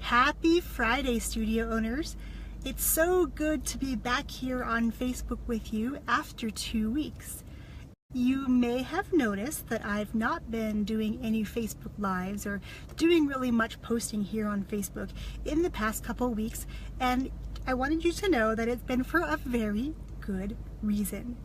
Happy Friday, studio owners. It's so good to be back here on Facebook with you after 2 weeks. You may have noticed that I've not been doing any Facebook Lives or doing really much posting here on Facebook in the past couple weeks, and I wanted you to know that it's been for a very good reason.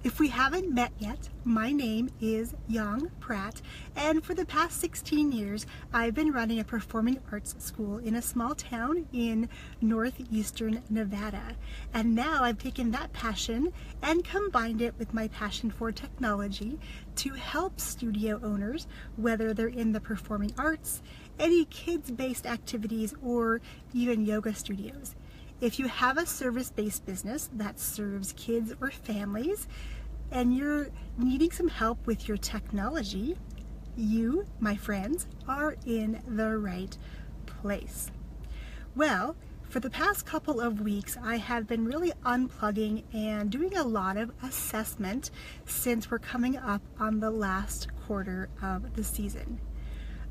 If we haven't met yet, my name is Yang Pratt, and for the past 16 years, I've been running a performing arts school in a small town in northeastern Nevada. And now I've taken that passion and combined it with my passion for technology to help studio owners, whether they're in the performing arts, any kids-based activities, or even yoga studios. If you have a service-based business that serves kids or families and you're needing some help with your technology, you, my friends, are in the right place. Well, for the past couple of weeks, I have been really unplugging and doing a lot of assessment since we're coming up on the last quarter of the season.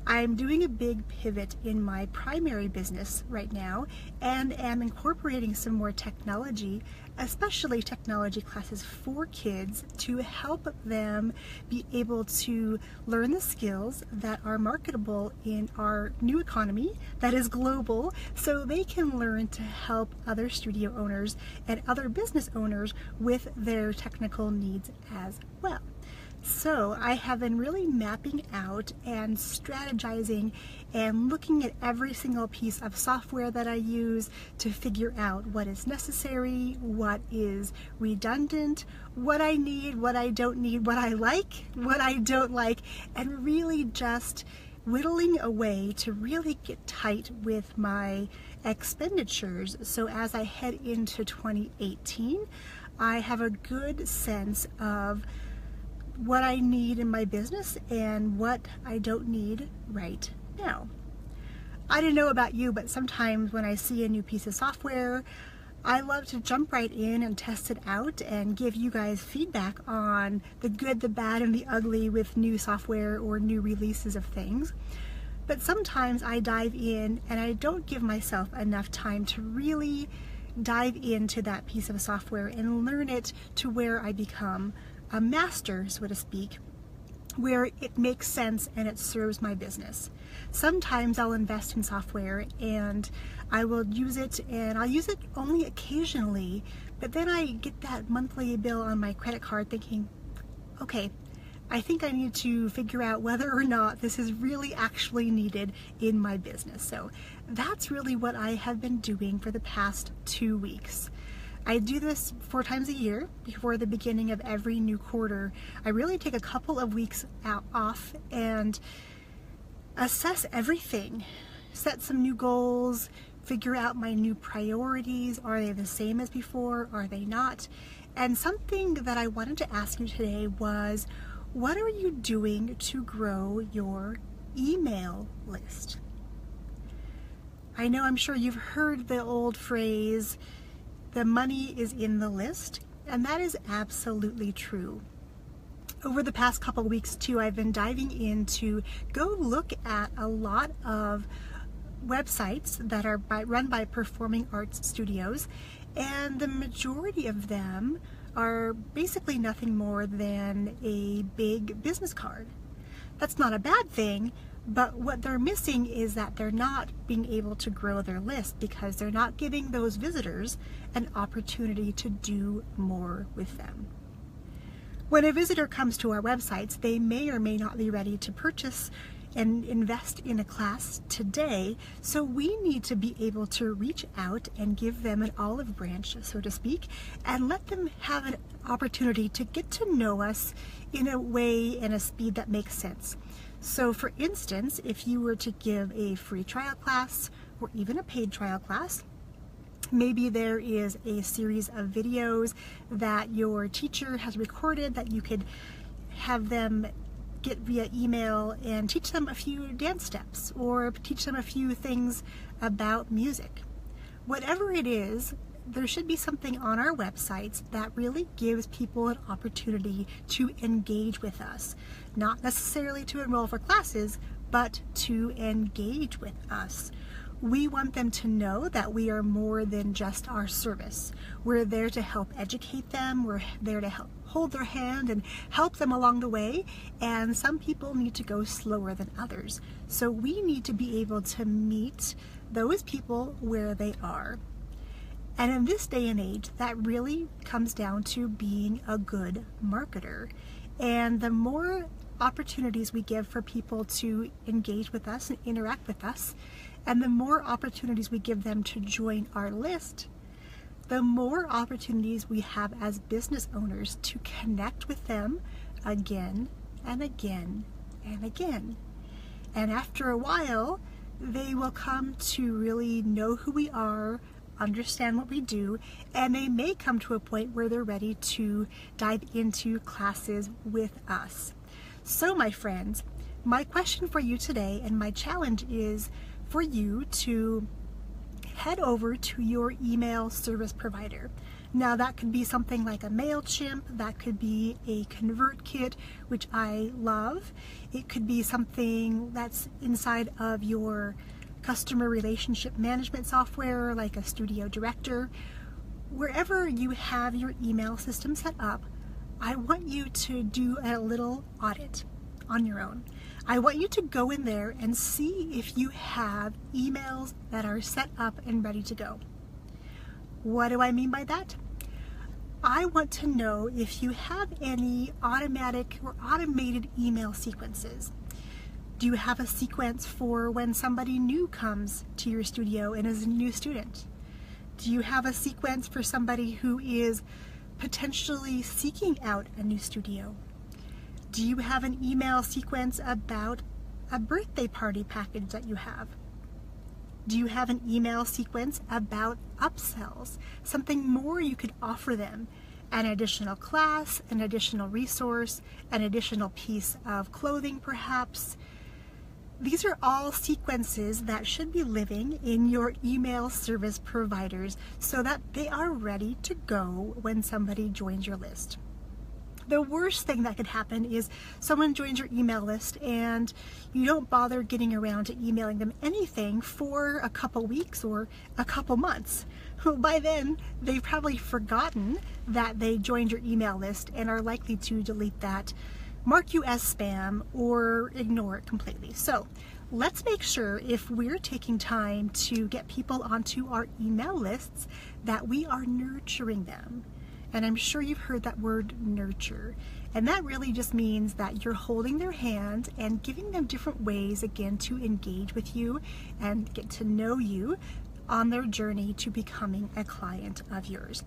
I'm doing a big pivot in my primary business right now and am incorporating some more technology, especially technology classes for kids, to help them be able to learn the skills that are marketable in our new economy that is global, so they can learn to help other studio owners and other business owners with their technical needs as well. So I have been really mapping out and strategizing and looking at every single piece of software that I use to figure out what is necessary, what is redundant, what I need, what I don't need, what I like, what I don't like, and really just whittling away to really get tight with my expenditures. So as I head into 2018, I have a good sense of what I need in my business and what I don't need right now. I don't know about you, but sometimes when I see a new piece of software, I love to jump right in and test it out and give you guys feedback on the good, the bad, and the ugly with new software or new releases of things. But sometimes I dive in and I don't give myself enough time to really dive into that piece of software and learn it to where I become a master, so to speak, where it makes sense and it serves my business. Sometimes I'll invest in software and I will use it, and I'll use it only occasionally, but then I get that monthly bill on my credit card thinking, okay, I think I need to figure out whether or not this is really actually needed in my business. So that's really what I have been doing for the past 2 weeks. I do this 4 times a year before the beginning of every new quarter. I really take a couple of weeks off and assess everything, set some new goals, figure out my new priorities. Are they the same as before? Are they not? And something that I wanted to ask you today was, what are you doing to grow your email list? I know, I'm sure you've heard the old phrase, the money is in the list, and that is absolutely true. Over the past couple of weeks too, I've been diving in to go look at a lot of websites that are run by performing arts studios, and the majority of them are basically nothing more than a big business card. That's not a bad thing, but what they're missing is that they're not being able to grow their list because they're not giving those visitors an opportunity to do more with them. When a visitor comes to our websites, they may or may not be ready to purchase and invest in a class today, so we need to be able to reach out and give them an olive branch, so to speak, and let them have an opportunity to get to know us in a way and a speed that makes sense. So for instance, if you were to give a free trial class or even a paid trial class, maybe there is a series of videos that your teacher has recorded that you could have them get via email and teach them a few dance steps or teach them a few things about music. Whatever it is, there should be something on our websites that really gives people an opportunity to engage with us. Not necessarily to enroll for classes, but to engage with us. We want them to know that we are more than just our service. We're there to help educate them. We're there to help hold their hand and help them along the way. And some people need to go slower than others. So we need to be able to meet those people where they are. And in this day and age, that really comes down to being a good marketer. And the more opportunities we give for people to engage with us and interact with us, and the more opportunities we give them to join our list, the more opportunities we have as business owners to connect with them again and again and again. And after a while, they will come to really know who we are, understand what we do, and they may come to a point where they're ready to dive into classes with us. So my friends, my question for you today and my challenge is for you to head over to your email service provider. Now that could be something like a MailChimp, that could be a ConvertKit, which I love. It could be something that's inside of your customer relationship management software like a Studio Director. Wherever you have your email system set up, I want you to do a little audit on your own. I want you to go in there and see if you have emails that are set up and ready to go. What do I mean by that? I want to know if you have any automatic or automated email sequences. Do you have a sequence for when somebody new comes to your studio and is a new student? Do you have a sequence for somebody who is potentially seeking out a new studio? Do you have an email sequence about a birthday party package that you have? Do you have an email sequence about upsells, something more you could offer them? An additional class, an additional resource, an additional piece of clothing perhaps? These are all sequences that should be living in your email service providers so that they are ready to go when somebody joins your list. The worst thing that could happen is someone joins your email list and you don't bother getting around to emailing them anything for a couple weeks or a couple months. By then, they've probably forgotten that they joined your email list and are likely to delete that, mark you as spam, or ignore it completely. So let's make sure if we're taking time to get people onto our email lists that we are nurturing them. And I'm sure you've heard that word nurture. And that really just means that you're holding their hand and giving them different ways, again, to engage with you and get to know you on their journey to becoming a client of yours.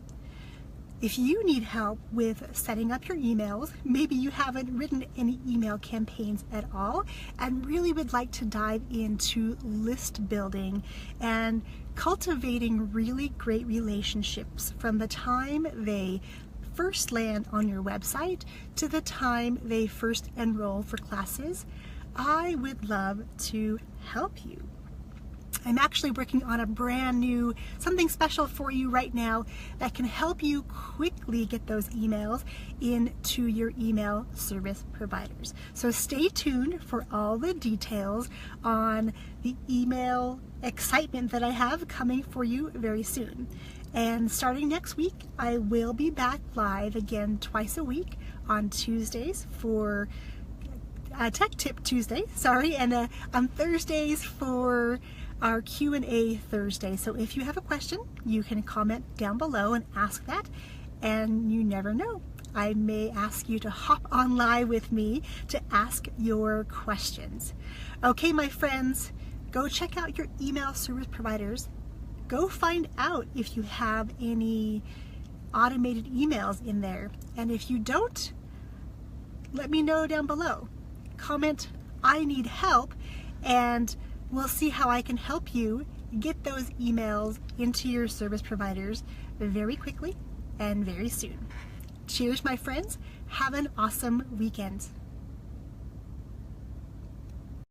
If you need help with setting up your emails, maybe you haven't written any email campaigns at all and really would like to dive into list building and cultivating really great relationships from the time they first land on your website to the time they first enroll for classes, I would love to help you. I'm actually working on a brand new, something special for you right now that can help you quickly get those emails into your email service providers. So stay tuned for all the details on the email excitement that I have coming for you very soon. And starting next week, I will be back live again twice a week on Tuesdays for Tech Tip Tuesday, and on Thursdays for our Q&A Thursday. So if you have a question, you can comment down below and ask that, and you never know, I may ask you to hop on live with me to ask your questions. Okay, my friends, go check out your email service providers. Go find out if you have any automated emails in there, and if you don't, let me know down below. Comment, I need help, and we'll see how I can help you get those emails into your service providers very quickly and very soon. Cheers, my friends. Have an awesome weekend.